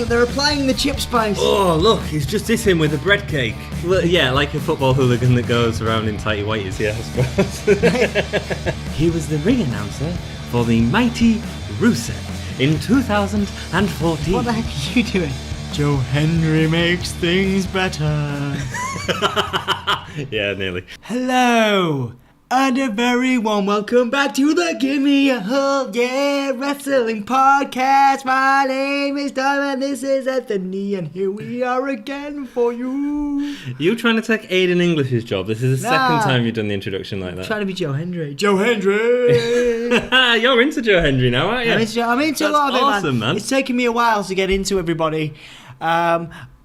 but they're applying the chip spice. Oh, look, he's just dissing with a bread cake. Well, yeah, like a football hooligan that goes around in tighty whities, yeah, I suppose. He was the ring announcer for the mighty Rusev in 2014. What the heck are you doing? Joe Hendry makes things better. Yeah, nearly. Hello, and a very warm welcome back to the Gimme Wrestling Podcast. My name is Tom and this is Anthony, and here we are again for you. You trying to take Aiden English's job? This is the second time you've done the introduction like that. I'm trying to be Joe Hendry. Joe Hendry! You're into Joe Hendry now, aren't you? I'm into a lot of it, awesome, man. It's taken me a while to get into everybody.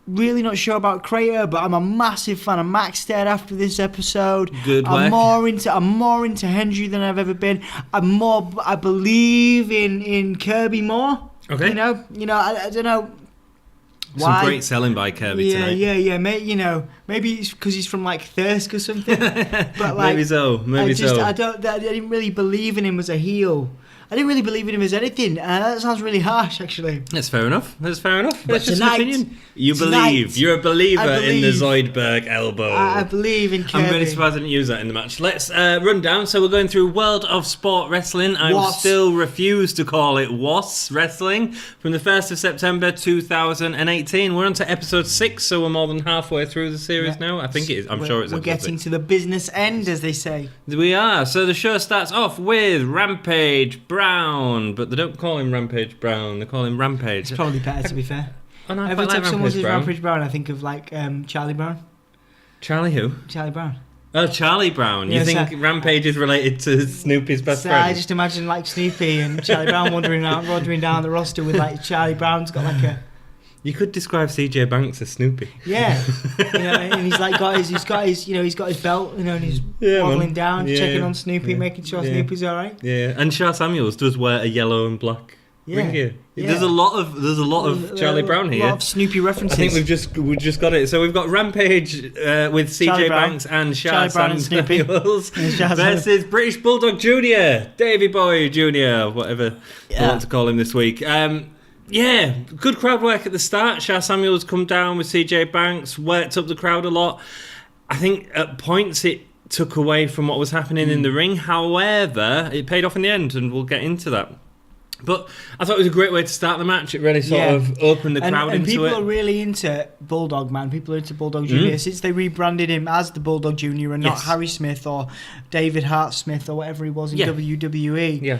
Really not sure about Crater, but I'm a massive fan of Maxted after this episode. Good work. I'm more into Hendry than I've ever been. I believe in Kirby more. Okay. You know, I don't know why. Some great selling by Kirby tonight. Yeah. Maybe it's because he's from like Thirsk or something. But like, maybe so. I didn't really believe in him as a heel. I didn't really believe in him as anything. That sounds really harsh, actually. That's fair enough. That's just tonight, an opinion. You believe. You're a believer in the Zoidberg elbow. I believe in Kirby. I'm really surprised I didn't use that in the match. Let's run down. So we're going through World of Sport Wrestling. I still refuse to call it WOS Wrestling. From the 1st of September 2018. We're on to episode 6, so we're more than halfway through the series now. I think it is. I'm sure it's We're getting to the business end, as they say. We are. So the show starts off with Rampage Brown, but they don't call him Rampage Brown. They call him Rampage. It's probably better, to be fair. Oh, no, Every time someone says Rampage Brown, I think of like Charlie Brown. Charlie who? Charlie Brown. Oh, Charlie Brown. You think Rampage is related to Snoopy's best friend? I just imagine like Snoopy and Charlie Brown wandering down the roster with like Charlie Brown's got like a... You could describe CJ Banks as Snoopy. Yeah, and he's like he's got his belt, and he's waddling down, checking on Snoopy, making sure Snoopy's all right. Yeah, and Shah Samuels does wear a yellow and black ring gear. Yeah. There's a lot of Charlie Brown here. A lot of Snoopy references. I think we've just got it. So we've got Rampage with CJ Banks and Shah Samuels versus British Bulldog Jr., Davey Boy Jr., whatever they want to call him this week. Yeah, good crowd work at the start. Shah Samuels come down with CJ Banks, worked up the crowd a lot. I think at points it took away from what was happening in the ring. However, it paid off in the end, and we'll get into that. But I thought it was a great way to start the match. It really sort of opened the crowd into it. And people are really into Bulldog, man. People are into Bulldog Jr. Since they rebranded him as the Bulldog Jr. and not Harry Smith or David Hart Smith or whatever he was in WWE. Yeah.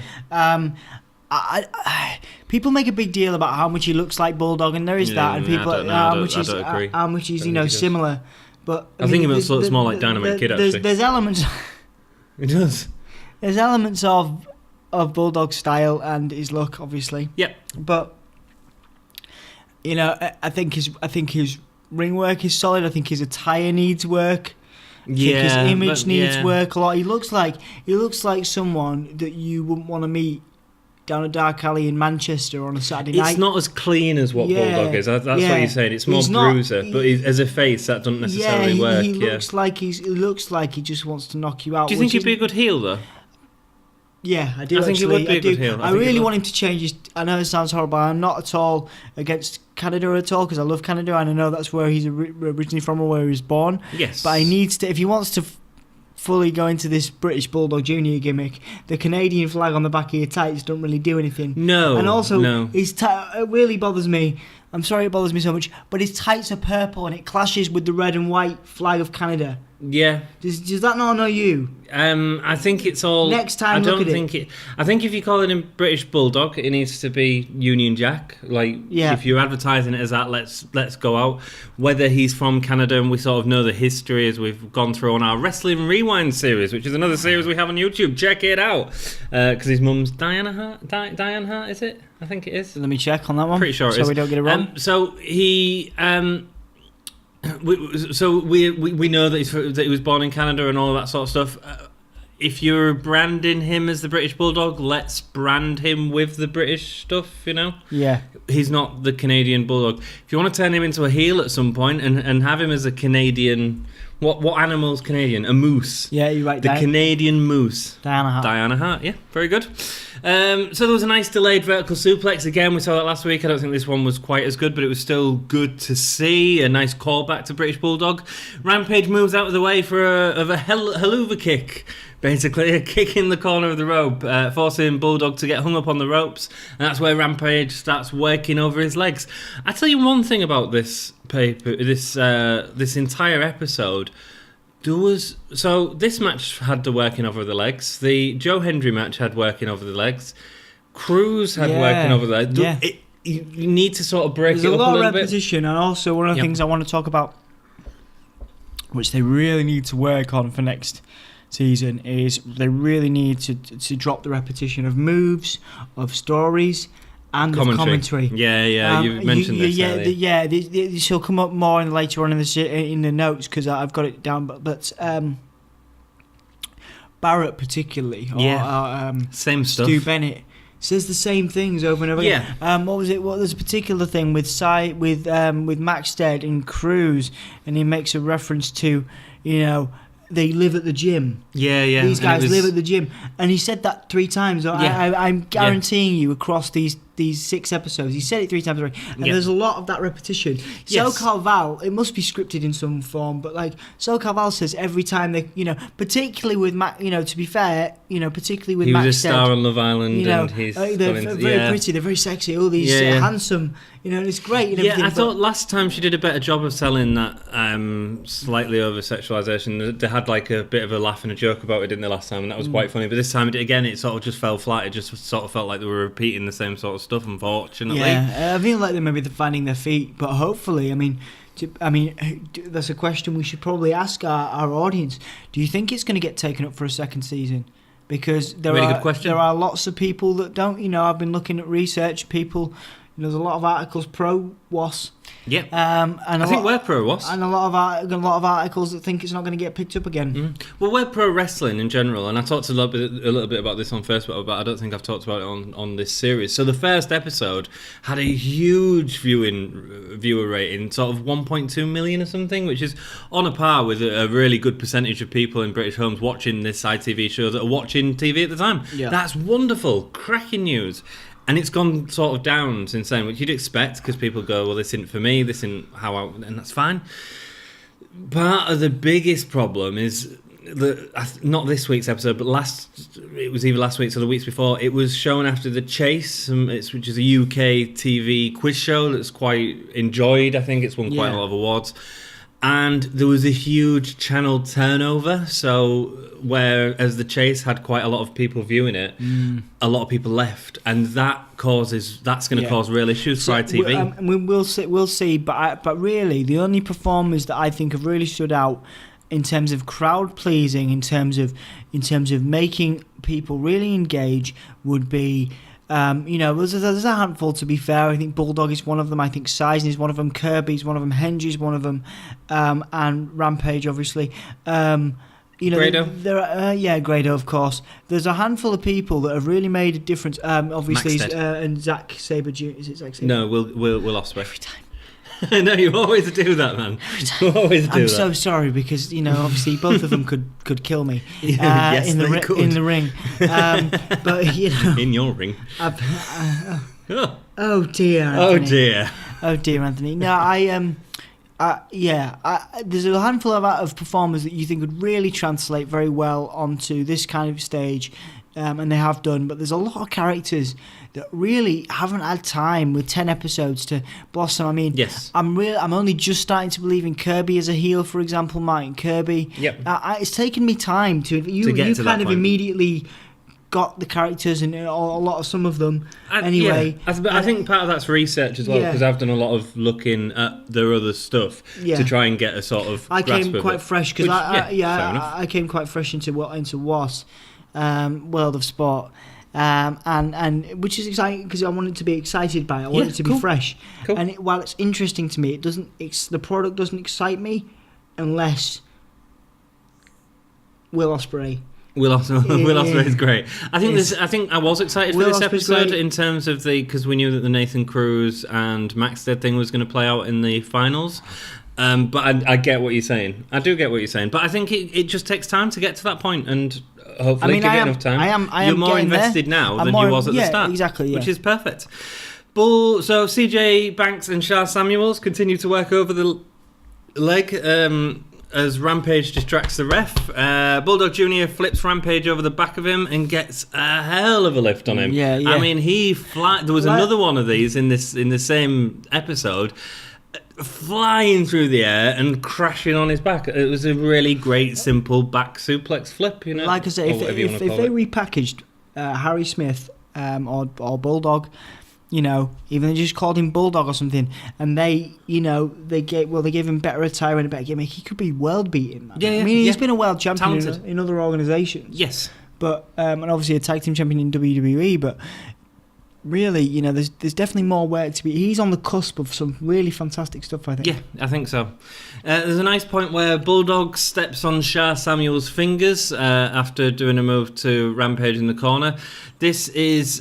People make a big deal about how much he looks like Bulldog, and there is that, and people how much he's similar. But I think he looks more like Dynamite Kid. Actually, there's elements. It does. There's elements of Bulldog's style and his look, obviously. Yep. But I think his ring work is solid. I think his attire needs work. I think his image needs work a lot. He looks like someone that you wouldn't want to meet down a dark alley in Manchester on a Saturday night. It's not as clean as what Bulldog is. That's what you're saying. It's more bruiser, but as a face, that doesn't necessarily work. He looks like he just wants to knock you out. Do you think he'd be a good heel, though? Yeah, I do. I think he would be a good heel. I really want him to change his... I know it sounds horrible. I'm not at all against Canada at all, because I love Canada, and I know that's where he's originally from or where he was born. Yes. But he needs to... If he wants to fully go into this British Bulldog Jr. gimmick, the Canadian flag on the back of your tights don't really do anything. No. And also, it really bothers me. I'm sorry it bothers me so much, but his tights are purple and it clashes with the red and white flag of Canada. Yeah. Does that not annoy you? I think it's all... Next time, look at it. I think if you call it a British Bulldog, it needs to be Union Jack. If you're advertising it as that, let's go out. Whether he's from Canada, and we sort of know the history as we've gone through on our Wrestling Rewind series, which is another series we have on YouTube. Check it out. Because his mum's Diane Hart, is it? I think it is. Let me check on that one. Pretty sure it is. So we don't get it wrong. So he... We know that he was born in Canada and all that sort of stuff. If you're branding him as the British Bulldog, let's brand him with the British stuff, Yeah. He's not the Canadian Bulldog. If you want to turn him into a heel at some point and have him as a Canadian What animal's Canadian? A moose. Yeah, you're right. The Canadian moose. Diana Hart. Diana Hart, yeah, very good. So there was a nice delayed vertical suplex again. We saw that last week. I don't think this one was quite as good, but it was still good to see. A nice callback to British Bulldog. Rampage moves out of the way for a haluva kick. Basically, a kick in the corner of the rope, forcing Bulldog to get hung up on the ropes, and that's where Rampage starts working over his legs. I tell you one thing about this this entire episode. This match had the working over the legs. The Joe Hendry match had working over the legs. Cruz had working over the legs. Yeah. You need to sort of break it up a little bit. There's a lot of repetition, and also one of the things I want to talk about, which they really need to work on for next season, is they really need to drop the repetition of moves, of stories, and of commentary. Yeah, you mentioned this. This will come up more later on in the notes because I've got it down. But Barrett particularly, same stuff. Stu Bennett says the same things over and over again. What was it? There's a particular thing with Maxted and Cruz, and he makes a reference to, they live at the gym. Yeah. These guys live at the gym. And he said that 3 times. I'm guaranteeing you across these 6 episodes. He said it 3 times already. And there's a lot of that repetition. Yes. SoCal Val, it must be scripted in some form, but SoCal Val says every time they, particularly with Mac, to be fair, particularly with Max. He was a star on Love Island, and he's they're very pretty, they're very sexy, all these handsome, and it's great. And everything, I thought last time she did a better job of selling that slightly over sexualisation. They had a bit of a laugh and a joke about it, didn't they, last time, and that was quite funny. But this time, it sort of just fell flat. It just sort of felt like they were repeating the same sort of stuff, unfortunately. Yeah, I feel like they're finding their feet, but hopefully, that's a question we should probably ask our audience. Do you think it's going to get taken up for a second season? Because there are lots of people that don't. I've been looking at research. People, there's a lot of articles pro WAS. Yeah, and I think we're pro WAS, and a lot of articles that think it's not going to get picked up again. Well, we're pro wrestling in general, and I talked a little bit about this on Facebook, but I don't think I've talked about it on this series. So the first episode had a huge viewer rating, sort of 1.2 million or something, which is on a par with a really good percentage of people in British homes watching this ITV show that are watching TV at the time. Yeah. That's wonderful, cracking news. And it's gone sort of down since then, which you'd expect, because people go, well, this isn't for me, this isn't and that's fine. Part of the biggest problem is not this week's episode, but it was either last week's or the weeks before, it was shown after The Chase, which is a UK TV quiz show that's quite enjoyed. I think it's won quite a lot of awards. And there was a huge channel turnover, so whereas The Chase had quite a lot of people viewing it, a lot of people left, and that's going to cause real issues for ITV. We'll see, but really the only performers that I think have really stood out in terms of crowd pleasing, in terms of making people really engage, would be. There's a handful, to be fair. I think Bulldog is one of them. I think Sizen is one of them. Kirby's one of them. Hendry's one of them. And Rampage, obviously. Grado? Grado, of course. There's a handful of people that have really made a difference. Obviously, and Zack Sabre Jr. Is it Zack Sabre? No, Will Ospreay. Every time. No, you always do that, man. I'm so sorry because obviously both of them could kill me yes, in the ring. But in your ring. Oh dear, Anthony. Oh dear, Anthony. No, there's a handful of performers that you think would really translate very well onto this kind of stage. And they have done, but there's a lot of characters that really haven't had time with 10 episodes to blossom. Yes. I'm only just starting to believe in Kirby as a heel, for example, Martin Kirby. Yep. It's taken me time to get to kind of immediately got the characters and a lot of some of them. Anyway, I think part of that's research as well, because I've done a lot of looking at their other stuff to try and get a sort of. I came quite fresh because I came quite fresh into WAS. World of Sport, and which is exciting because I wanted to be excited by it. I wanted it to be fresh. Cool. And while it's interesting to me, the product doesn't excite me unless Will Ospreay. Will Ospreay is great. I think I was excited for this episode in terms of because we knew that the Nathan Cruz and Maxted thing was going to play out in the finals. But I get what you're saying. I do get what you're saying. But I think it just takes time to get to that point, and hopefully give it enough time. You're more invested now than you was at the start. Exactly, which is perfect. So CJ Banks and Shah Samuels continue to work over the leg as Rampage distracts the ref. Bulldog Jr. flips Rampage over the back of him and gets a hell of a lift on him. Yeah. I mean, there was another one of these in the same episode, flying through the air and crashing on his back. It was a really great, simple back suplex flip, you know. Like I say, if they repackaged Harry Smith or Bulldog, you know, even they just called him Bulldog or something, and they gave him better attire and a better gimmick, he could be world beating, man. Yeah, I mean, he's been a world champion in other organisations. Yes. But and obviously a tag team champion in WWE, but really, you know, there's definitely more work to be. He's on the cusp of some really fantastic stuff, I think. Yeah, I think so. There's a nice point where Bulldog steps on Shah Samuel's fingers after doing a move to Rampage in the corner. This is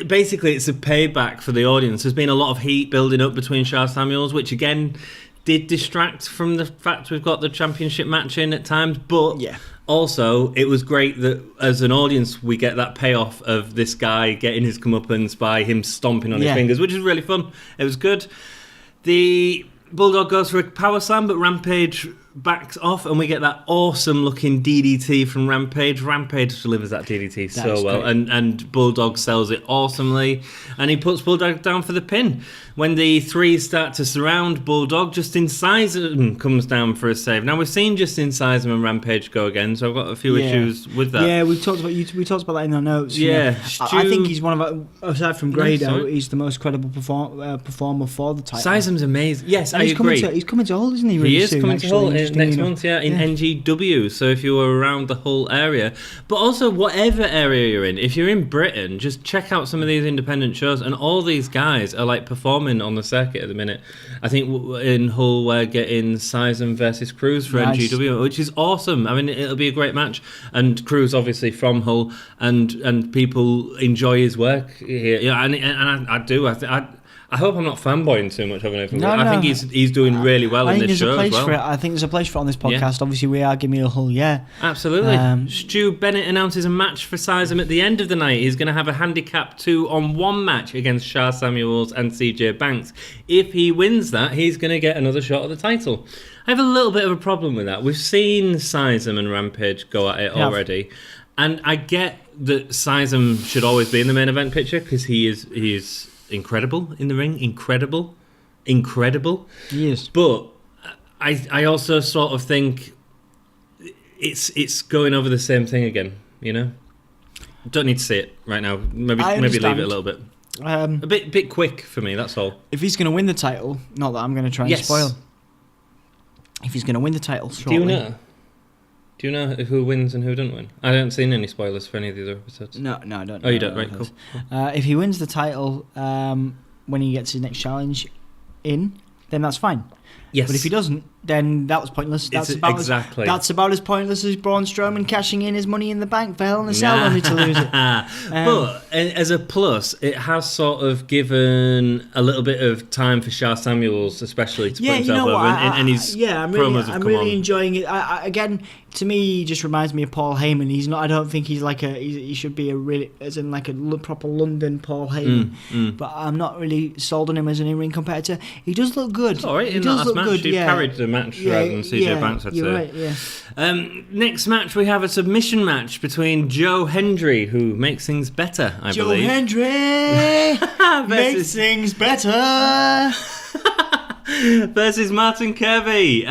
basically, it's a payback for the audience. There's been a lot of heat building up between Shah Samuels, which again did distract from the fact we've got the championship match in at times, but also it was great that as an audience we get that payoff of this guy getting his comeuppance by him stomping on his fingers, which is really fun. It was good. The Bulldog goes for a power slam, but Rampage backs off, and we get that awesome looking DDT from Rampage. Rampage delivers that DDT so well, and Bulldog sells it awesomely, and he puts Bulldog down for the pin. When the three start to surround Bulldog, Justin Sizem comes down for a save. Now we've seen Justin Sizem and Rampage go again, so I've got a few issues with that. Yeah, we talked about that in our notes. Yeah, I think he's one of our, aside from Grado, he's the most credible performer for the title. Sizem's amazing. Yes, and I agree. He's coming to Hull, isn't he? Really he is soon, coming to Hull next month, in NGW. So if you were around the Hull area, but also whatever area you're in, if you're in Britain, just check out some of these independent shows, and all these guys are like performing on the circuit at the minute. I think in Hull we're getting Sizem versus Cruz for NGW, which is awesome. I mean, it'll be a great match, and Cruz obviously from Hull, and people enjoy his work here. Yeah, and I do. I hope I'm not fanboying too much of anything. No. I think he's doing really well in this show as well. I think there's a place for it on this podcast. Obviously, we are Gimme a Hull, Absolutely. Stu Bennett announces a match for Sizem at the end of the night. He's going to have a handicap 2-on-1 match against Shah Samuels and CJ Banks. If he wins that, he's going to get another shot at the title. I have a little bit of a problem with that. We've seen Sizem and Rampage go at it already. And I get that Sizem should always be in the main event picture because he is incredible in the ring. Incredible. Yes. But I also sort of think it's going over the same thing again, you know? Don't need to see it right now. Maybe leave it a little bit. A bit quick for me, that's all. If he's going to win the title, not that I'm going to try and spoil. If he's going to win the title shortly. Do you know who wins and who doesn't win? I haven't seen any spoilers for any of the other episodes. No, I don't. Oh, you don't? Right, cool. If he wins the title when he gets his next challenge in, then that's fine. Yes. But if he doesn't, then that was pointless. That's about as pointless as Braun Strowman cashing in his money in the bank for Hell in a Cell only to lose it. But as a plus, it has sort of given a little bit of time for Shah Samuels, especially to put himself over. And his promos have come really on. enjoying it. Again, to me, he just reminds me of Paul Heyman. He's not. I don't think he's like he should be a really, as in like a proper London Paul Heyman. But I'm not really sold on him as an in-ring competitor. He does look good. All right, in that last match, he carried the match rather than CJ Banks, I'd say. Right, yeah. Next match, we have a submission match between Joe Hendry, who makes things better, I believe. Joe Hendry makes things better. Versus Martin Kirby.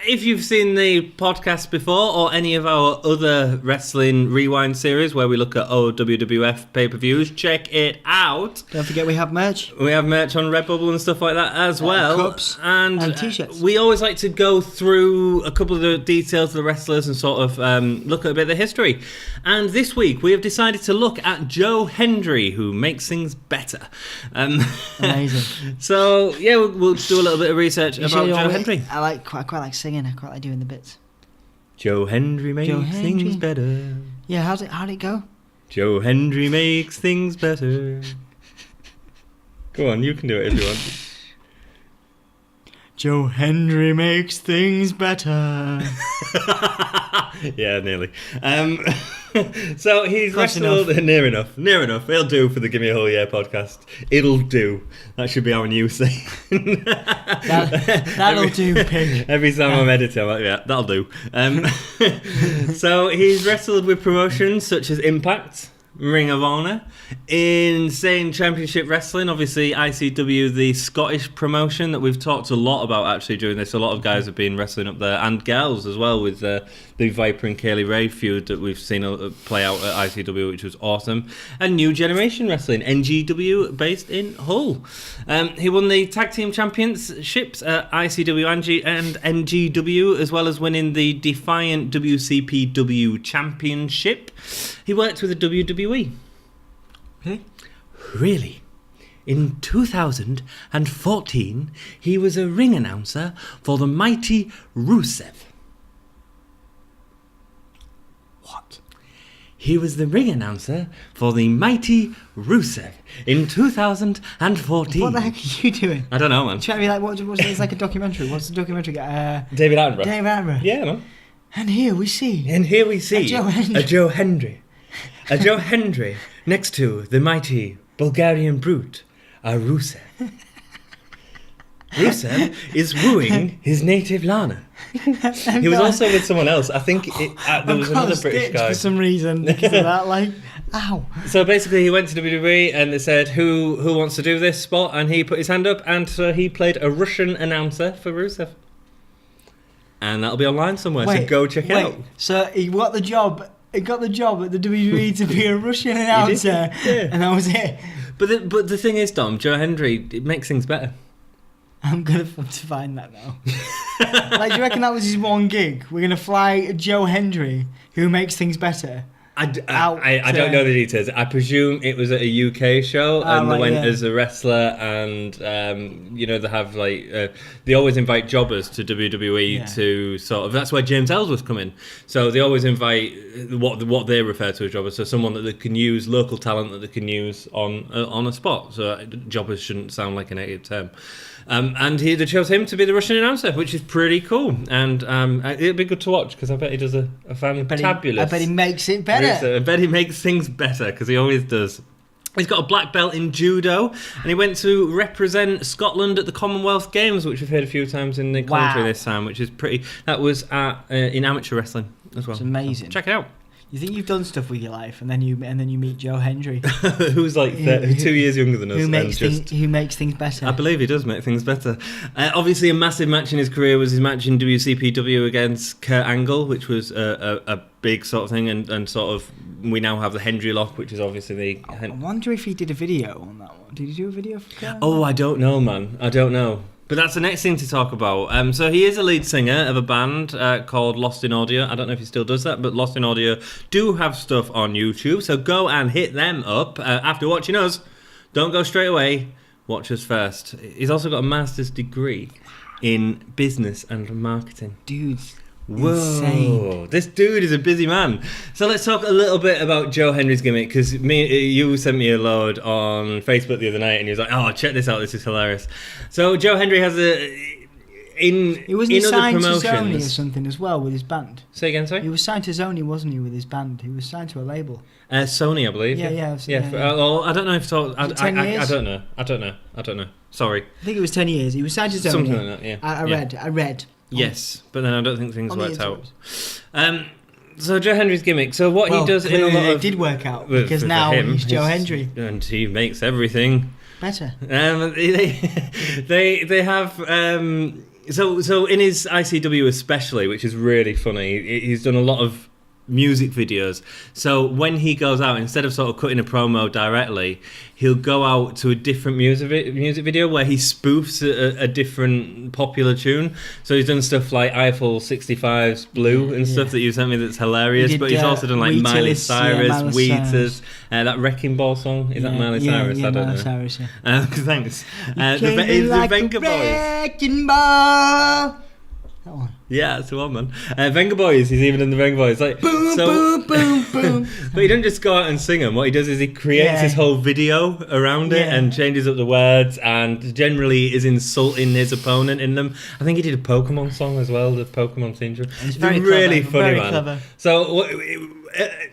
If you've seen the podcast before or any of our other Wrestling Rewind series where we look at old WWF pay-per-views, check it out. Don't forget we have merch. We have merch on Redbubble and stuff like that as well. Cups and t-shirts. We always like to go through a couple of the details of the wrestlers and sort of look at a bit of the history. And this week we have decided to look at Joe Hendry, who makes things better. Amazing. So, yeah, we'll do a little bit of research about Joe Hendry. I quite like singing. I quite like doing the bits. Joe Hendry makes things better. Yeah, how'd it go? Joe Hendry makes things better. Go on, you can do it if you want. Joe Hendry makes things better. Yeah, nearly. So he's wrestled near enough. It'll do for the Gimme a Whole Year podcast. It'll do. That should be our new saying. That'll do, pig. Every time I'm editing, I'm like, yeah, that'll do. So he's wrestled with promotions such as Impact, Ring of Honor, Insane Championship Wrestling, obviously ICW, the Scottish promotion that we've talked a lot about actually during this. A lot of guys have been wrestling up there, and girls as well, with the Viper and Kaylee Ray feud that we've seen play out at ICW, which was awesome. And New Generation Wrestling, NGW, based in Hull. He won the Tag Team Championships at ICW and NGW, as well as winning the Defiant WCPW Championship. He worked with the WWE. Really? In 2014, he was a ring announcer for the mighty Rusev. What? He was the ring announcer for the mighty Rusev in 2014. What the heck are you doing? I don't know, man. Trying to be like, what's it's like a documentary. What's the documentary? David Attenborough. Yeah, man. And here we see a Joe Hendry. A Joe Hendry next to the mighty Bulgarian brute, a Rusev. Rusev is wooing his native Lana. He was also with someone else. I think there was another British guy. For some reason, because of that, like, ow. So basically, he went to WWE and they said, "Who wants to do this spot?" And he put his hand up, and so he played a Russian announcer for Rusev. And that'll be online somewhere, so go check it out. So he got the job. He got the job at the WWE to be a Russian announcer, and that was it. But the thing is, Dom, Joe Hendry, it makes things better. I'm gonna have to find that now. Like, do you reckon that was his one gig? We're gonna fly Joe Hendry, who makes things better. I don't know the details. I presume it was at a UK show, and they went as a wrestler, and they have they always invite jobbers to WWE to sort of. That's where James Ellsworth come in. So they always invite what they refer to as jobbers, so someone that they can use, local talent that they can use on a spot. So jobbers shouldn't sound like a negative term. And they chose him to be the Russian announcer, which is pretty cool. And it'll be good to watch, because I bet he does a fantabulous. I bet he makes it better. I bet he makes things better, because he always does. He's got a black belt in judo, and he went to represent Scotland at the Commonwealth Games, which we've heard a few times in the commentary this time, which is pretty. That was in amateur wrestling as well. It's amazing. So check it out. You think you've done stuff with your life, and then you meet Joe Hendry, who's like 2 years younger than us, who makes things better. I believe he does make things better. Obviously, a massive match in his career was his match in WCPW against Kurt Angle, which was a big sort of thing, and sort of we now have the Hendry lock, which is obviously the. I wonder if he did a video on that one. Did he do a video for Kurt? Oh, I don't know, man. I don't know. But that's the next thing to talk about. So he is a lead singer of a band called Lost in Audio. I don't know if he still does that, but Lost in Audio do have stuff on YouTube. So go and hit them up after watching us. Don't go straight away. Watch us first. He's also got a master's degree in business and marketing. Dude. Whoa, insane. This dude is a busy man. So let's talk a little bit about Joe Hendry's gimmick, because you sent me a load on Facebook the other night, and you was like, "Oh, check this out! This is hilarious." So Joe Hendry has he wasn't signed to Sony or something as well with his band. Say again, sorry. He was signed to Sony, wasn't he, with his band? He was signed to a label. Sony, I believe. Yeah. Well, I don't know if it's 10 years? I don't know. Sorry. I think it was 10 years. He was signed to Sony. Something like that. Yeah. I read. Yes, but then I don't think things worked out. So Joe Hendry's gimmick. So what he does in a lot of... It did work out, because now he's Joe Hendry. And he makes everything better. They have... So in his ICW especially, which is really funny, he's done a lot of music videos. So when he goes out, instead of sort of cutting a promo directly, he'll go out to a different music video where he spoofs a different popular tune. So he's done stuff like Eiffel 65's Blue and stuff that you sent me that's hilarious. But he's also done like Wheatus, Miley Cyrus, Wheatus, that Wrecking Ball song. Is that Miley Cyrus? I don't know. Cyrus, yeah. Thanks. The Venga Boys. Wrecking Ball. That one. Yeah, that's the one, man. Venga Boys, he's even in the Venga Boys. Like, boom, boom, boom, boom. But he doesn't just go out and sing them. What he does is he creates his whole video around it and changes up the words and generally is insulting his opponent in them. I think he did a Pokemon song as well, the Pokemon theme. It's very really clever, funny, very man. clever. So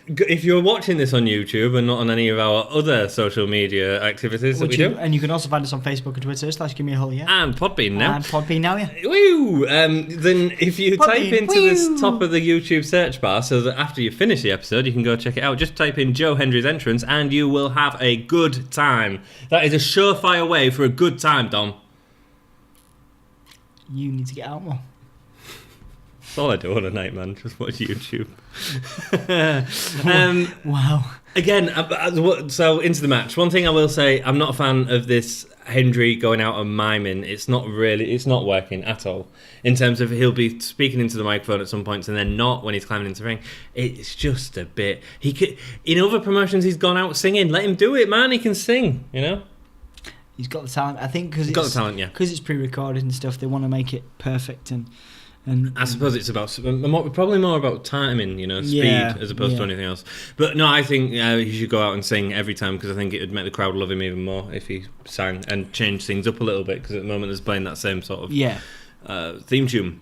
if you're watching this on YouTube and not on any of our other social media activities that we do. And you can also find us on Facebook and Twitter / Gimme a Hole, yeah. And Podbean now. Yeah. Woo! Then if you type into the top of the YouTube search bar, so that after you finish the episode, you can go check it out. Just type in Joe Hendry's entrance and you will have a good time. That is a surefire way for a good time, Dom. You need to get out more. That's all I do on a night, man. Just watch YouTube. Wow. Again, so into the match. One thing I will say, I'm not a fan of this Hendry going out and miming. It's not working at all. In terms of he'll be speaking into the microphone at some points and then not when he's climbing into the ring. It's just a bit. He could, in other promotions, he's gone out singing. Let him do it, man. He can sing, you know? He's got the talent. I think because it's pre-recorded and stuff, they want to make it perfect and I suppose it's probably more about timing, you know, speed as opposed to anything else. But no, I think he should go out and sing every time because I think it would make the crowd love him even more if he sang and changed things up a little bit because at the moment there's playing that same sort of theme tune.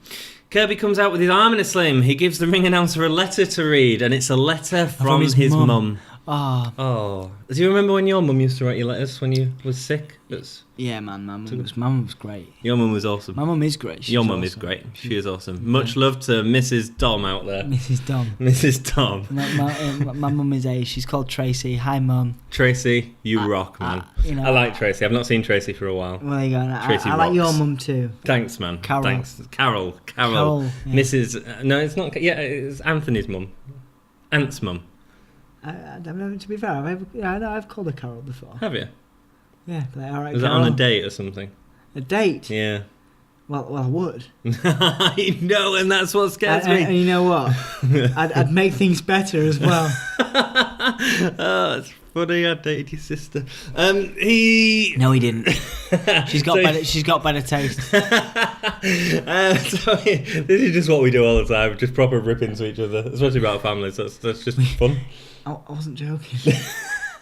Kirby comes out with his arm in a sling. He gives the ring announcer a letter to read, and it's a letter from his mum. Oh. Do you remember when your mum used to write you letters when you was sick? Yeah, man. My mum was great. Your mum was awesome. My mum is great. Your mum is great. She is awesome. Much love to Mrs. Dom out there. Mrs. Dom. My mum is she's called Tracy. Hi, mum. Tracy, you rock, man. I like Tracy. I've not seen Tracy for a while. Well, you go. Tracy I like your mum too. Thanks, man. Carol. Thanks. Carol. Yeah. Mrs. No, it's not. Yeah, it's Anthony's mum. Ant's mum. To be fair, I've called her Carol before. Have you? Yeah. Like, all right, was that on a date or something? A date? Yeah. Well, I would. I know, and that's what scares me. And you know what? I'd make things better as well. Oh, it's funny. I dated your sister. No, he didn't. She's got better taste. So this is just what we do all the time. Just proper rip into each other, especially about families. That's just fun. I wasn't joking.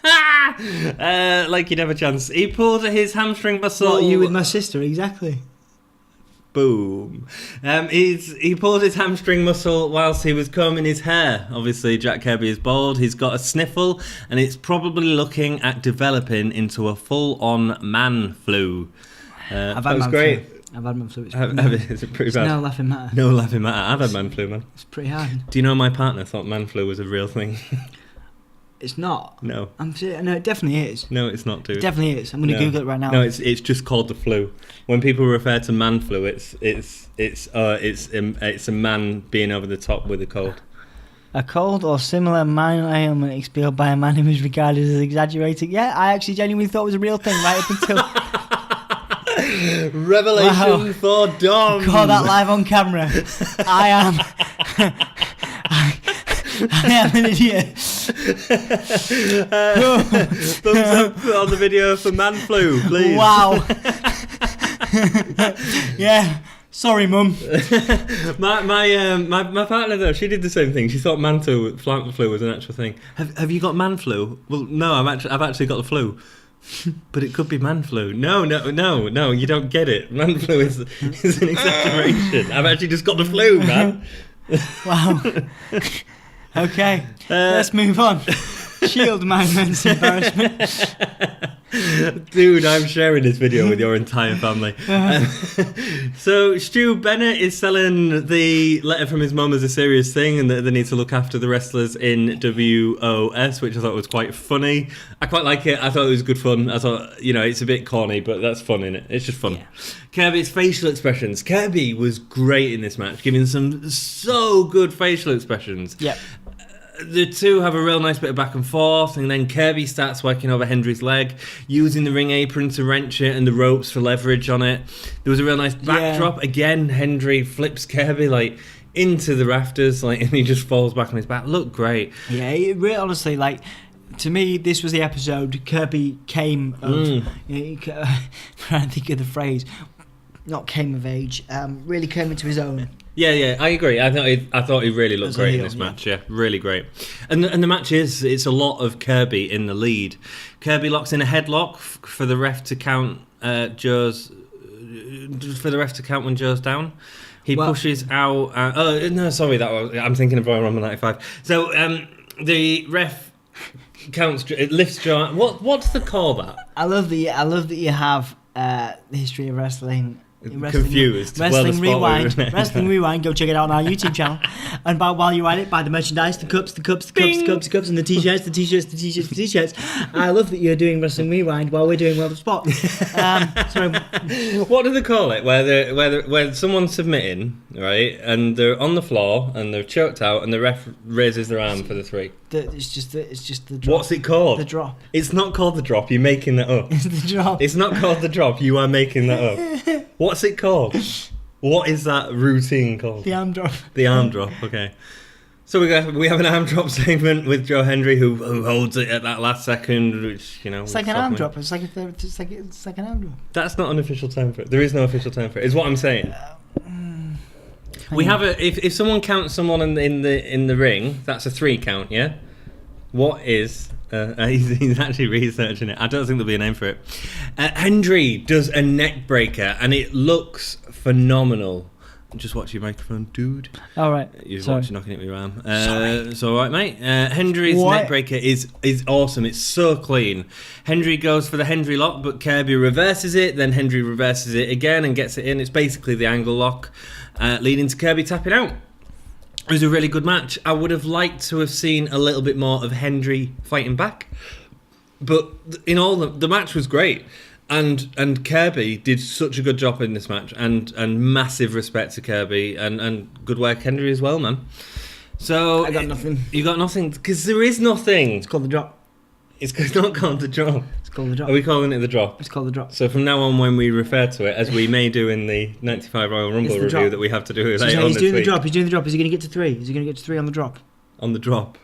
Like you'd have a chance. He pulled his hamstring muscle. What, you with my sister, exactly. Boom. He pulled his hamstring muscle whilst he was combing his hair. Obviously, Jack Kirby is bald. He's got a sniffle, and it's probably looking at developing into a full-on man flu. I've had man great. Flu. I've had man flu. Is it pretty bad? No laughing matter. No laughing matter. I've had man flu, man. It's pretty hard. Do you know my partner thought man flu was a real thing? It's not. No. No, it definitely is. No, it's not, dude. It definitely is. I'm going to Google it right now. No, it's just called the flu. When people refer to man flu, it's a man being over the top with a cold. A cold or similar minor ailment experienced by a man who is regarded as exaggerating. Yeah, I actually genuinely thought it was a real thing right up until... Revelation for Dom. Call that live on camera. I am an idiot. Thumbs up on the video for man flu, please. Wow. Yeah. Sorry, Mum. My partner though, she did the same thing. She thought man flu was an actual thing. Have you got man flu? Well, no, I've actually got the flu. But it could be man flu. No, you don't get it. Man flu is an exaggeration. I've actually just got the flu, man. Wow. Okay, let's move on. Shield my immense embarrassment. Dude, I'm sharing this video with your entire family. So Stu Bennett is selling the letter from his mum as a serious thing and that they need to look after the wrestlers in WOS, which I thought was quite funny. I quite like it. I thought it was good fun. I thought, it's a bit corny, but that's fun, innit? It's just fun. Yeah. Kirby's facial expressions. Kirby was great in this match, giving some so good facial expressions. Yeah. The two have a real nice bit of back and forth, and then Kirby starts working over Hendry's leg, using the ring apron to wrench it and the ropes for leverage on it. There was a real nice backdrop. Yeah. Again, Hendry flips Kirby into the rafters, and he just falls back on his back. Looked great. Yeah, it really, honestly, to me, this was the episode Kirby came of. I'm trying to think of the phrase. Not came of age. Really came into his own. Yeah, I agree. I thought he really looked great in this match. Yeah, really great. And the match it's a lot of Kirby in the lead. Kirby locks in a headlock for the ref to count when Joe's down. He pushes out. I'm thinking of Royal Rumble 95. So the ref counts. It lifts Joe. What's the call that? I love that you have the history of wrestling. Confused. Wrestling Rewind. Wrestling Rewind. Go check it out on our YouTube channel. And while you're at it, buy the merchandise, the cups, and the t-shirts. I love that you're doing Wrestling Rewind while we're doing World of Sport. Sorry. What do they call it? Where someone's submitting, right, and they're on the floor and they're choked out, and the ref raises their arm for the 3. It's just the drop. What's it called? The drop. It's not called the drop. You're making that up. It's the drop. It's not called the drop. You are making that up. What's it called? What is that routine called? The arm drop. The arm drop. Okay. So we have an arm drop segment with Joe Hendry who holds it at that last second, which It's like an arm drop. It's like an arm drop. That's not an official term for it. There is no official term for it. Is what I'm saying. We have if someone counts someone in the ring, that's a 3 count. Yeah. What is? He's actually researching it. I don't think there'll be a name for it. Hendry does a neck breaker, and it looks phenomenal. Just watch your microphone, dude. All right. You're knocking at me, Ram. It's all right, mate. Hendry's neck breaker is awesome. It's so clean. Hendry goes for the Hendry lock, but Kirby reverses it. Then Hendry reverses it again and gets it in. It's basically the angle lock, leading to Kirby tapping out. It was a really good match. I would have liked to have seen a little bit more of Hendry fighting back, but in all the match was great, and Kirby did such a good job in this match, and massive respect to Kirby, and good work Hendry as well, man. So I got nothing. You got nothing because there is nothing. It's called the drop. It's not called the drop. It's called the drop. Are we calling it the drop? It's called the drop. So from now on, when we refer to it, as we may do in the 95 Royal Rumble review drop. that we have to do So later on he's this doing week. the drop. He's doing the drop. Is he going to get to 3? Is he going to get to 3 on the drop? On the drop.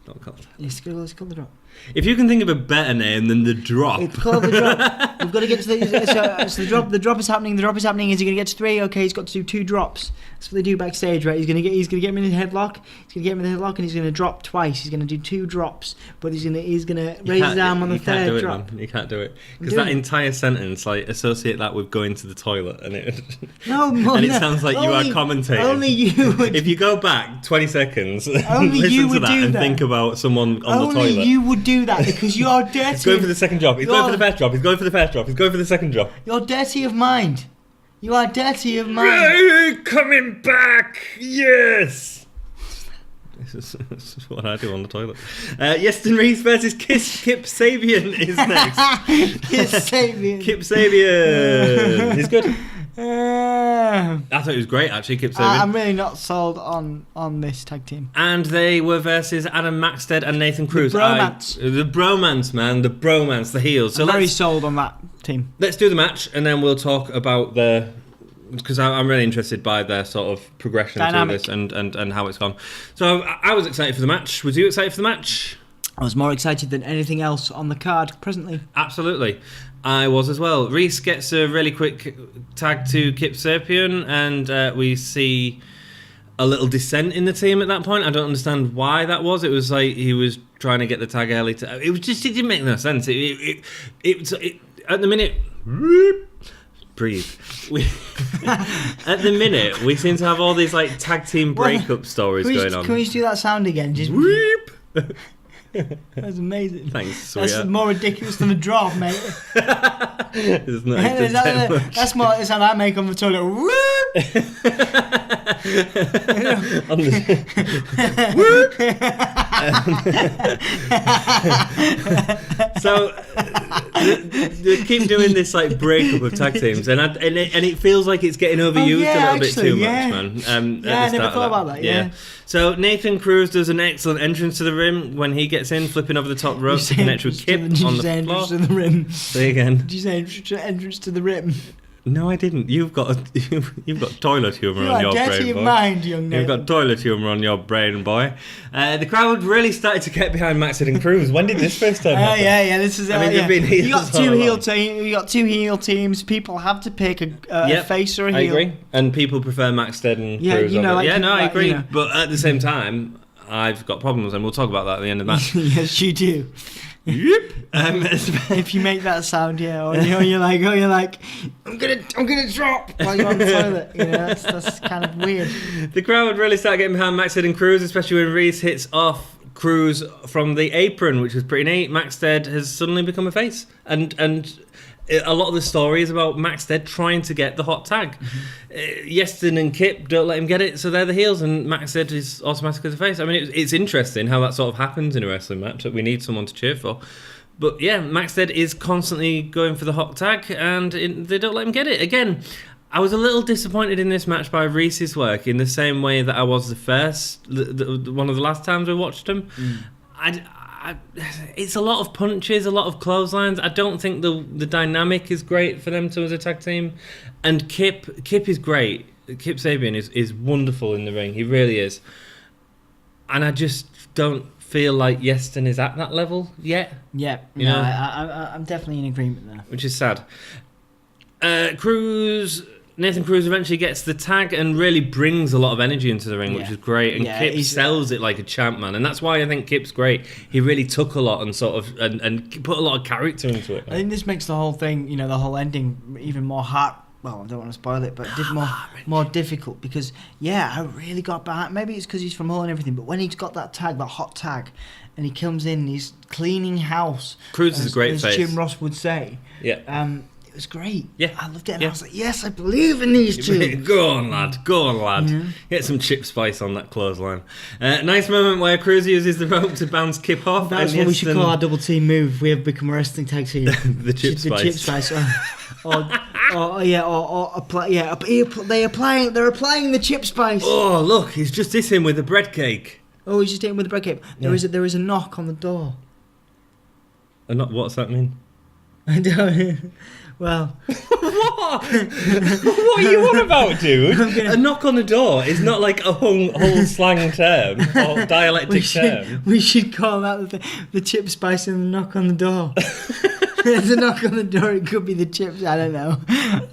It's not called. It's called the drop. If you can think of a better name than the drop. It's called the drop. We've got to get to the drop. The drop is happening. The drop is happening. Is he going to get to 3? Okay, he's got to do 2 drops. That's what they do backstage, right? He's going to get him in the headlock. He's going to get him in the headlock, and he's going to drop twice. He's going to do 2 drops, but he's going to raise his arm on the 3rd drop. You can't do it because that entire sentence, like, associate that with going to the toilet, and it sounds like you are commentating. Only you would. If you go back 20 seconds, only listen you to would that do and that. think about someone on the toilet. Only you would do that because you are dirty. He's going for the second drop. He's going for the first drop. He's going for the first drop. He's going for the second drop. You're dirty of mind. You are dirty of mind. Coming back, yes. This is what I do on the toilet. Yeston Reese versus Kip Sabian is next. Kip Sabian. He's good. I thought he was great, actually, Kip Sabian. I'm really not sold on this tag team. And they were versus Adam Maxted and Nathan Cruz. The bromance. The bromance, man. The bromance, the heels. So I'm very sold on that team. Let's do the match, and then we'll talk about because I'm really interested by their sort of progression dynamic through this and how it's gone. So I was excited for the match. Was you excited for the match? I was more excited than anything else on the card presently. Absolutely. I was as well. Reese gets a really quick tag to Kip Sabian, and we see a little dissent in the team at that point. I don't understand why that was. It was like he was trying to get the tag early. It didn't make no sense. It at the minute... Breathe. At the minute, we seem to have all these like tag team breakup stories going on. Can we just do that sound again? Just whoop. That's amazing. Thanks, sweetheart. That's more ridiculous than a drop, mate. It's not that's more the sound I make on the toilet. So they keep doing this like breakup of tag teams, and it feels like it's getting overused a little bit too much, man. I never thought about that. Yeah. So Nathan Cruz does an excellent entrance to the rim when he gets in, flipping over the top rope to connect with Kip on the floor. To the rim. Say again. Did you say entrance to the rim? No, I didn't. You've got toilet humour on your brain, boy. Dirty mind, young man. You've got toilet humour on your brain, boy. The crowd really started to get behind Maxted and Cruz. When did this first time happen? Yeah. This is. They've been heels. You got two heel teams. People have to pick a face or a heel. I agree. And people prefer Maxted and Cruz. I agree. You know. But at the same time, I've got problems, and we'll talk about that at the end of the match. Yes, you do. Yep. If you make that sound, or you're like, I'm gonna drop while you're on the toilet. That's kind of weird. The crowd really started getting behind Maxted and Cruz, especially when Reese hits off Cruz from the apron, which was pretty neat. Maxted has suddenly become a face, and a lot of the story is about Maxted trying to get the hot tag. Yeston and Kip don't let him get it, so they're the heels, and Maxted is automatically the face. I mean, it's interesting how that sort of happens in a wrestling match, that we need someone to cheer for. But yeah, Maxted is constantly going for the hot tag, and they don't let him get it. Again, I was a little disappointed in this match by Reese's work, in the same way that I was the first, one of the last times we watched him. It's a lot of punches, a lot of clotheslines. I don't think the dynamic is great for them two as a tag team. And Kip is great. Kip Sabian is wonderful in the ring. He really is. And I just don't feel like Yeston is at that level yet. Yeah, I'm definitely in agreement there. Which is sad. Nathan Cruz eventually gets the tag and really brings a lot of energy into the ring, which is great. And Kip sells it like a champ, man. And that's why I think Kip's great. He really took a lot and sort of and put a lot of character into it. I think this makes the whole thing, the whole ending, even more well, I don't want to spoil it, but more difficult, because I really got behind. Maybe it's because he's from Hull and everything, but when he's got that hot tag, and he comes in, he's cleaning house. Cruz is a great face, as Jim Ross would say. Yeah. It was great. Yeah. I loved it. And I was like, yes, I believe in these two. Go on, lad. Yeah. Get some chip spice on that clothesline. Nice moment where Cruz uses the rope to bounce Kip off. That's what we should call our double team move. We have become a wrestling tag team. The chip spice. The chip spice. They're applying the chip spice. Oh, look, he's just hit him with a bread cake. Oh, he's just hit him with a bread cake. There is a knock on the door. A knock? What's that mean? I don't. Well, what are you on about, dude? A knock on the door is not like a whole slang term or dialectic term. We should call that the chip spice and the knock on the door. There's a knock on the door. It could be the chips. I don't know.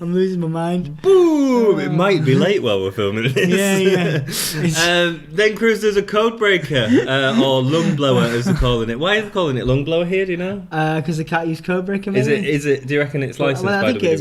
I'm losing my mind. Boom! It might be late while we're filming this. Yeah. Then Cruz does a code breaker or lung blower, as they're calling it. Why are they calling it lung blower here? Do you know? Because they can't use code breaker. Maybe? Is it? Do you reckon it's licensed? Well, I think it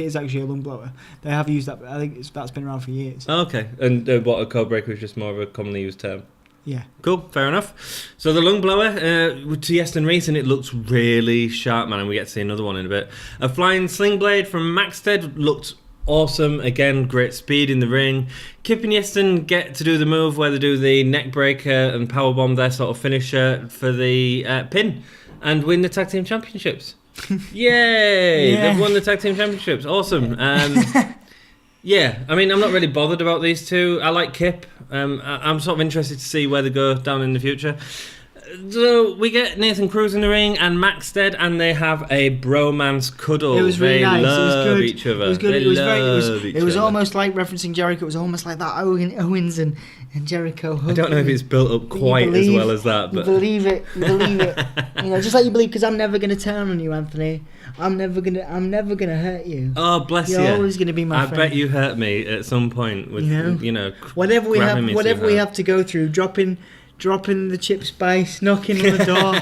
is actually a lung blower. They have used that. I think that's been around for years. Oh, okay. And what, a code breaker is just more of a commonly used term. Yeah. Cool, fair enough. So the lung blower to Yeston Reese, and it looks really sharp, man, and we get to see another one in a bit. A flying sling blade from Maxted looked awesome. Again, great speed in the ring. Kip and Yeston get to do the move where they do the neck breaker and powerbomb, their sort of finisher for the pin, and win the tag team championships. Yay! Yeah. They've won the tag team championships. Awesome. Yeah, I mean, I'm not really bothered about these two. I like Kip. I'm sort of interested to see where they go down in the future. So we get Nathan Cruz in the ring and Maxted, and they have a bromance cuddle. It was really nice. Love it was good. each other. It was good. It was almost like referencing Jericho. It was almost like that Owens and Jericho. I don't know if it's built up quite as well as that, but believe it. Just like you believe, because I'm never going to turn on you, Anthony. I'm never gonna hurt you. Oh, bless you. You're always going to be my friend. I bet you hurt me at some point with whatever we have to go through, dropping the chip spice, knocking on the door,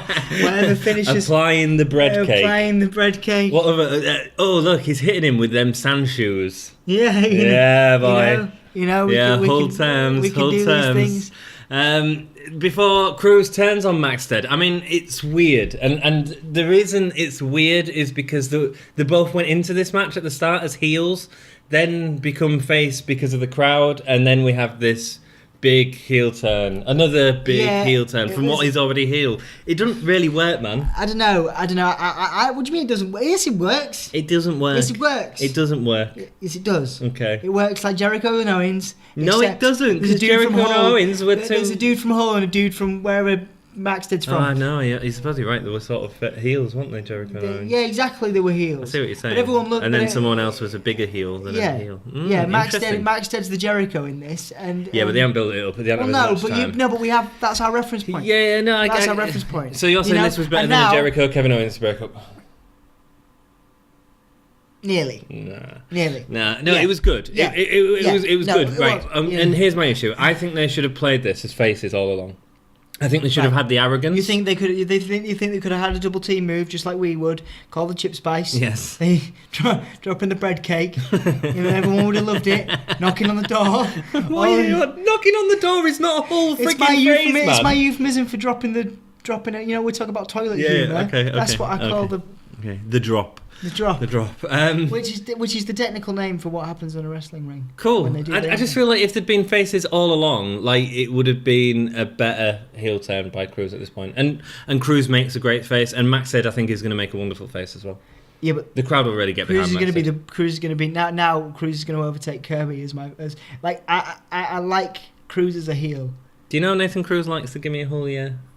whatever finishes. Applying the bread cake. Applying the bread cake. Oh, look, he's hitting him with them sand shoes. Yeah. Yeah, boy. We can do these things. Before Cruz turns on Maxted, I mean, it's weird. And the reason it's weird is because they both went into this match at the start as heels, then become face because of the crowd, and then we have this big heel turn. Another big heel turn from what is already heel. It doesn't really work, man. I don't know. What do you mean it doesn't work? Yes, it works. It doesn't work. Yes, it works. It doesn't work. Yes, it does. Okay. It works like Jericho and Owens. No, it doesn't. Because Jericho and Owens were two. There's a dude from Hull and a dude from wherever Maxted's from. Oh, no, yeah, he's supposed to be right. They were sort of heels, weren't they, Jericho? Yeah, exactly. They were heels. I see what you're saying. But everyone looked. And then someone else was a bigger heel than a heel. Maxted's the Jericho in this, and but they haven't built it up. But we have. That's our reference point. That's our reference point. So you're saying this was better than the Jericho Kevin Owens breakup? Nearly. Nah. No, it was good. Yeah. It was good. Right. And here's my issue. I think they should have played this as faces all along. I think they should have had the arrogance. You think they could? You think they could have had a double team move just like we would? Call the chip spice. Yes. They drop in the bread cake. Everyone would have loved it. Knocking on the door. Knocking on the door is not a whole freaking phrase, man. It's my euphemism for dropping it. We talk about toilet humour. Okay. That's what I call the drop. The drop. Which is the technical name for what happens in a wrestling ring. Cool. I just feel like if there'd been faces all along, like it would have been a better heel turn by Cruz at this point. And Cruz makes a great face, and Maxted I think is going to make a wonderful face as well. Yeah, but the crowd will really get behind Maxted. Cruz is going to be now. Cruz is going to overtake Kirby I like Cruz as a heel. Do you know Nathan Cruz likes the Gimme a Whole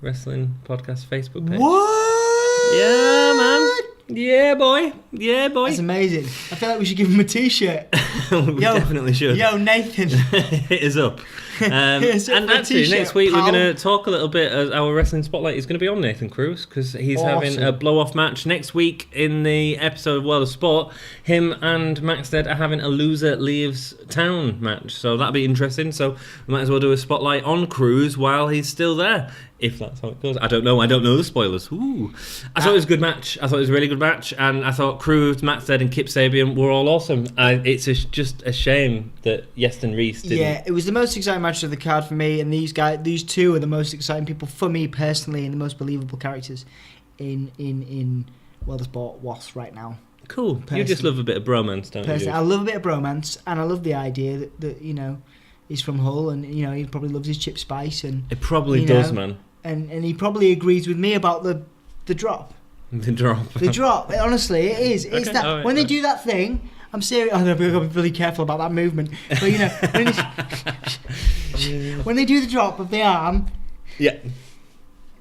Wrestling Podcast Facebook page? What? Yeah, man. Yeah, boy. That's amazing. I feel like we should give him a t-shirt. We definitely should. Yo, Nathan. Hit us up. And actually, next week we're going to talk a little bit. Our Wrestling Spotlight is going to be on Nathan Cruz because he's having a blow-off match next week in the episode of World of Sport. Him and Maxted are having a loser leaves town match, so that'll be interesting. So we might as well do a spotlight on Cruz while he's still there. If that's how it goes. I don't know the spoilers. Ooh. I thought it was a good match. I thought it was a really good match. And I thought Cruz, Maxted and Kip Sabian were all awesome. It's just a shame that Yeston Reese didn't. Yeah, it was the most exciting match of the card for me. And these two are the most exciting people for me personally and the most believable characters in World of Sport was right now. Cool. Personally. You just love a bit of bromance, don't you? I love a bit of bromance. And I love the idea that he's from Hull and, he probably loves his chip spice. And it probably does, man. And he probably agrees with me about the drop. The drop. The drop. Honestly, it is. It's that right, when they do that thing. I'm serious. I've got to be really careful about that movement. But when they do the drop of the arm. Yeah.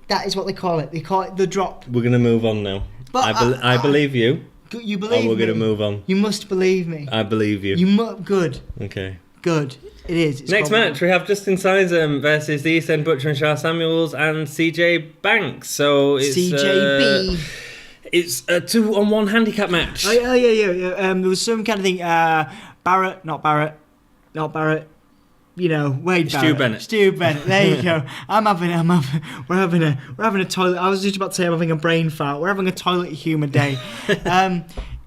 That is what they call it. They call it the drop. We're gonna move on now. But I believe you. You believe me. We're gonna move on. You must believe me. I believe you. Good. Okay. Good. It is. It's next match, we have Justin Sizem versus the East End Butcher and Shah Samuels and CJ Banks. So it's CJB. It's a 2-on-1 handicap match. Oh, yeah. There was some kind of thing. Not Barrett. Wade Barrett. Stu Bennett. There you go. We're having a toilet. I was just about to say I'm having a brain fart. We're having a toilet humour day.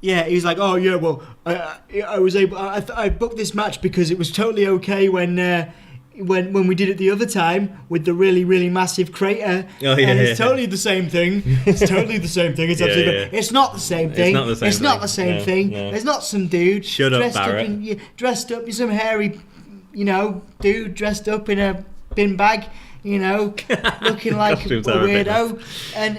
Yeah, he was like, oh yeah, well, I booked this match because it was totally okay when we did it the other time with the really, really massive crater. Oh, yeah, and it's totally the same thing. It's totally the same thing. It's absolutely. It's not the same thing. It's not the same thing. No. There's not some dude dressed up, some hairy, dude dressed up in a bin bag. Looking like a weirdo, and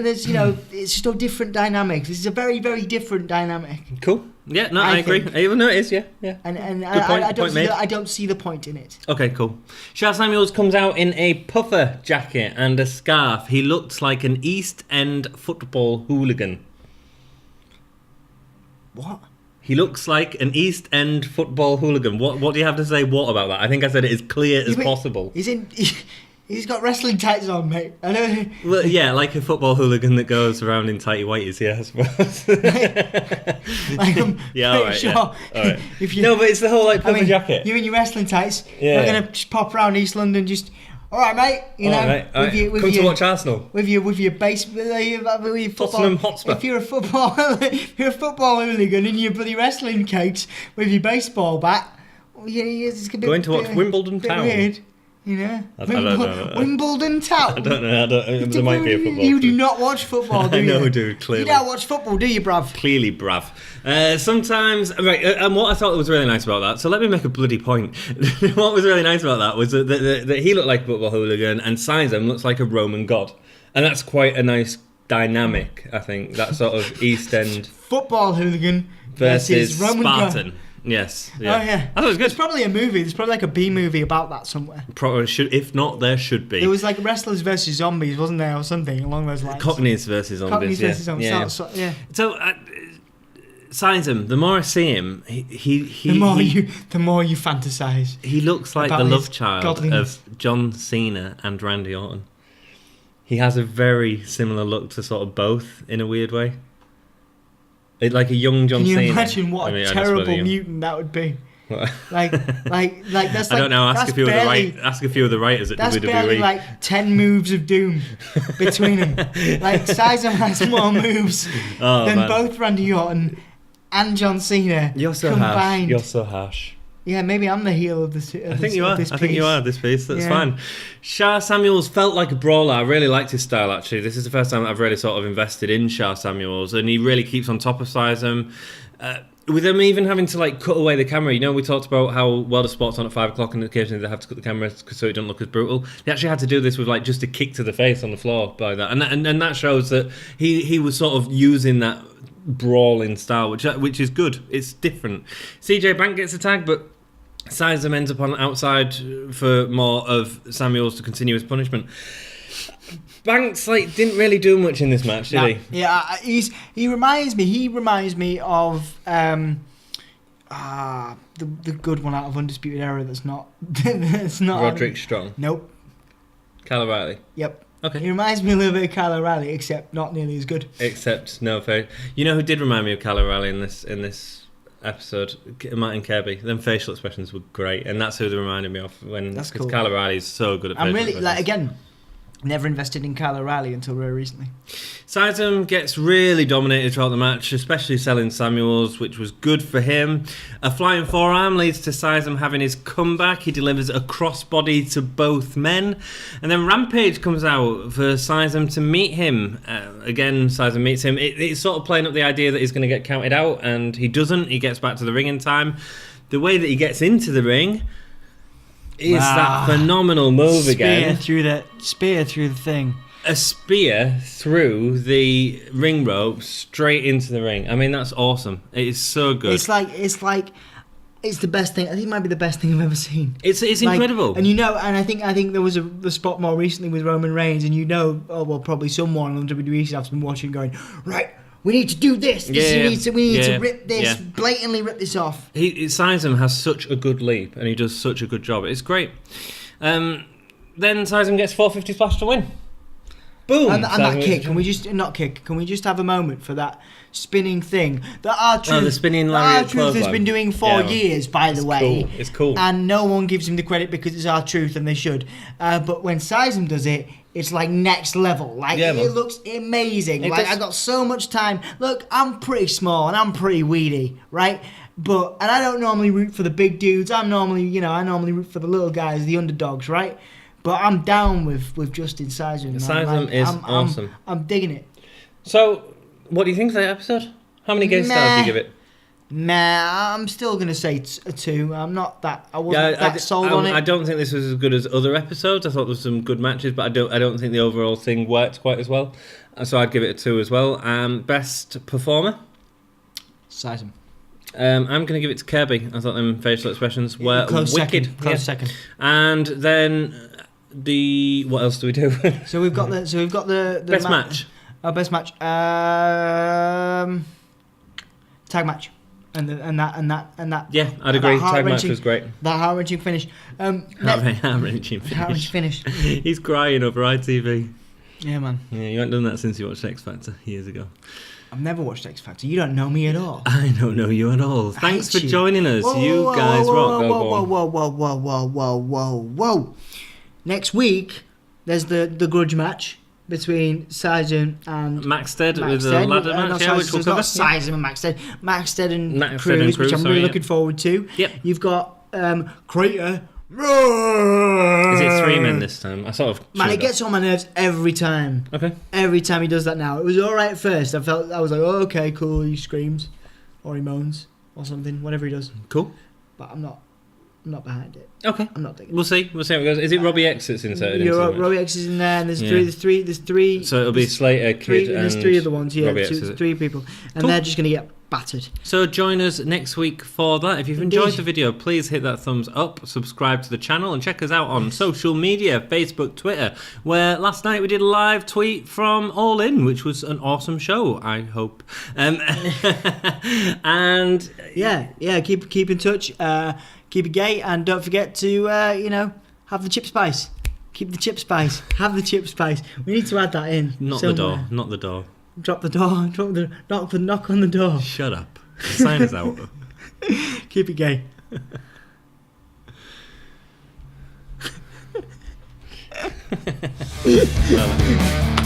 there's it's just a different dynamic. This is a very, very different dynamic. Cool. Yeah, no, I agree. No, it is. Yeah. And I don't see the point in it. Okay, cool. Shah Samuels comes out in a puffer jacket and a scarf. He looks like an East End football hooligan. What? He looks like an East End football hooligan. What do you have to say what about that? I think I said it as clear as possible. He's got wrestling tights on, mate. I know. Well, yeah, like a football hooligan that goes around in tighty whities, yeah, I suppose. Yeah, all right. Sure. Yeah. All right. No, but it's the whole puffer jacket. You in your wrestling tights. Yeah. You're gonna just pop around East London, just. All right, mate. Come to watch Arsenal. With your base, with your football. Tottenham Hotspur. If you're a football hooligan in your bloody wrestling cakes with your baseball bat, it's going to watch Wimbledon Town. Weird, I don't know. Wimbledon Town. I don't know. There might be a football. You do not watch football, do you? I know, dude. Clearly. You don't watch football, do you, bruv? Clearly, bruv. Sometimes, right, and what I thought was really nice about that, so let me make a bloody point. What was really nice about that was that he looked like a football hooligan and Sizem looks like a Roman god. And that's quite a nice dynamic, I think, that sort of East End football hooligan versus Roman Spartan. God. Yes. Yeah. Oh, yeah. I thought it was good. There's probably a movie. There's probably like a B movie about that somewhere. Probably should. If not, there should be. There was like Wrestlers versus Zombies, wasn't there, or something along those lines? Cockneys versus Zombies. Cockneys versus Zombies. Yeah. So, Sizem, the more I see him, the more you fantasize. He looks like the love child of John Cena and Randy Orton. He has a very similar look to sort of both in a weird way. Like a young John Cena. Can you imagine what a terrible mutant that would be? Like that's like, I don't know. Ask a few of the writers at WWE. That's barely like 10 moves of doom between them. Like Sizem has more moves than both Randy Orton and John Cena. You're so combined. harsh. You're so harsh. Yeah, maybe I'm the heel of this. I think you are. This piece. That's fine. Shah Samuels felt like a brawler. I really liked his style, actually. This is the first time I've really sort of invested in Shah Samuels, and he really keeps on top of Sizem. With them even having to like cut away the camera, we talked about how World of Sport's on at 5 o'clock and occasionally they have to cut the camera so it doesn't look as brutal. They actually had to do this with like just a kick to the face on the floor by that, and that shows that he was sort of using that brawling style, which is good. It's different. CJ Bank gets a tag, but Sizem ends up on outside for more of Samuels to continue his punishment. Banks didn't really do much in this match, did he? Yeah, he reminds me of the good one out of Undisputed Era that's not Roderick Strong. Nope. Kyle O'Reilly. Yep. Okay. He reminds me a little bit of Kyle O'Reilly, except not nearly as good. Except no fair. You know who did remind me of Kyle O'Reilly in this episode? Martin Kirby. Them facial expressions were great, and that's who they reminded me of. That's cool. Kyle O'Reilly's so good at facial expressions. I'm really never invested in Kyle O'Reilly until very recently. Sizem gets really dominated throughout the match, especially selling Samuels, which was good for him. A flying forearm leads to Sizem having his comeback. He delivers a crossbody to both men. And then Rampage comes out for Sizem to meet him. Again, Sizem meets him. It's sort of playing up the idea that he's going to get counted out, and he doesn't. He gets back to the ring in time. The way that he gets into the ring is that phenomenal move again. Spear through the thing. A spear through the ring rope straight into the ring. I mean, that's awesome. It is so good. It's the best thing. I think it might be the best thing I've ever seen. It's incredible. And I think there was the spot more recently with Roman Reigns, and probably someone on WWE staff's been watching, going, right, we need to do this. We need to rip this, blatantly rip this off. Sizem has such a good leap, and he does such a good job. It's great. Then Sizem gets 450 splash to win. Boom. And that kick. Can we just have a moment for that spinning thing that R-Truth, the spinning lariat has been doing for years, by the way. Cool. It's cool. And no one gives him the credit because it's R-Truth, and they should. But when Sizem does it, it's like next level. It looks amazing. I got so much time. Look, I'm pretty small and I'm pretty weedy, right? And I don't normally root for the big dudes. I normally root for the little guys, the underdogs, right? But I'm down with Justin Sizem. Sizem is awesome. I'm digging it. So, what do you think of that episode? How many game stars do you give it? I'm still going to say a 2. I wasn't that sold on it. I don't think this was as good as other episodes. I thought there was some good matches, but I don't think the overall thing worked quite as well. So I'd give it a 2 as well. Best performer? Sizem. I'm going to give it to Kirby. I thought them facial expressions were wicked. Close second. And then what else do we do? So we've got the best match. Best match. Tag match. And that. Yeah, I'd agree. Tag match was great. That heart-wrenching finish. Heart-wrenching finish. He's crying over ITV. Yeah, man. Yeah, you haven't done that since you watched X Factor years ago. I've never watched X Factor. You don't know me at all. I don't know you at all. Thanks for joining us. You guys rock. Whoa. Next week, there's the grudge match between Sizem and Maxted with the ladder match, which we'll cover. Sizem and Maxted and Cruz, which I'm really looking forward to. Yep. You've got Crater. Is it 3 men this time? I sort of. Man, it gets on my nerves every time. Okay. Every time he does that now. It was alright at first. I was like, oh, okay, cool. He screams. Or he moans. Or something. Whatever he does. Cool. But I'm not behind it. Okay. I'm not thinking. We'll see how it goes. Is it Robbie X that's inserted into it? Robbie X is in there, and there's three. So it'll be Slater, Kid, and there's 3 other ones. Yeah, Robbie X, there's 3 people, and they're just gonna get battered. So join us next week for that. If you've enjoyed the video, please hit that thumbs up, subscribe to the channel, and check us out on social media, Facebook, Twitter, where last night we did a live tweet from All In, which was an awesome show, I hope. And keep in touch, keep it gay, and don't forget to have the chip spice. Keep the chip spice. Have the chip spice. We need to add that in. Not the door. Drop the door. Knock on the door. Shut up. Sign us out. Keep it gay. Well,